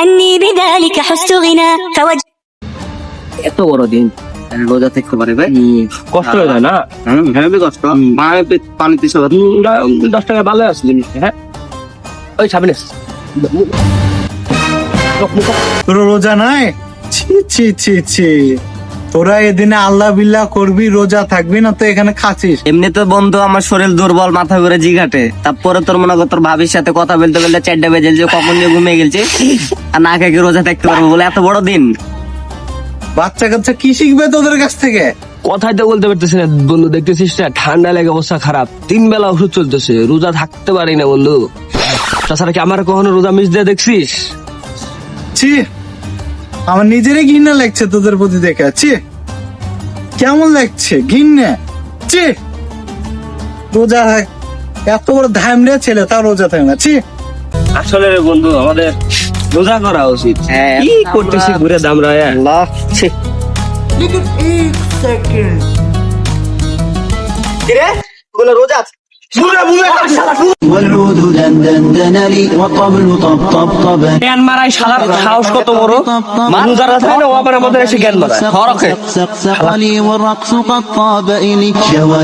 أني بذلك حزت غنى এত বড় দিন রোজা থাকতে পারে ভাই, কষ্ট হয়ে যায় না? হেবি কষ্ট। মায়ের পানি দিছে 10 টাকা ভালো আছে জিনিসটা। হ্যাঁ ওই সামনে তোর রোজা নাই? ছি ছি ছি ছি, তোরা এদিনে আল্লাহ বিল্লাহ করবি, রোজা থাকবি না তো এখানে খাচ্ছিস। এমনি তো বন্ধু আমার শরীর দুর্বল, মাথা ঘুরে জিঘাটে, তারপরে তোর মনে কর তোর ভাবির সাথে কথা বলতে বলতে 4টা বেজে যে কখন যে ঘুমিয়ে গেছে, আর না খেয়ে কি রোজা থাকতে পারবো বলে এত বড় দিন? বাচ্চা কাচ্চা কি শিখবে তোদের কাছ থেকে? কথাই তো বলতে পারতেছি না বন্ধু, দেখতেছিস না ঠান্ডা লেগে অবস্থা খারাপ, 3 বেলা ওষুধ চলতেছে, রোজা থাকতে পারি না বন্ধু। তাছাড়া কি আমার কখনো রোজা মিস দিয়ে দেখছিস? ছি, আমার নিজেরই ঘৃণা লাগছে তোদের প্রতি দেখে। ছি, কেমন লাগছে ঘৃণা। ছি, রোজা এত বড় ধামড়ে ছেলে তাও রোজা থাকে না। ছি, আসলে রে বন্ধু আমাদের রোজা করা উচিত। হ্যাঁ, কি করতেছি ঘুরে দামরা। আল্লাহ, ছি। কিরে বলে রোজা আছে? والعود دندن لي والطبل طبطب জ্ঞান মারাই শালার সাহস কত বড়! মানুষ যারা থাকে না ও আবার আমাদের এসে জ্ঞান মারায়। سق لي والرقص قد طاب إلي شوى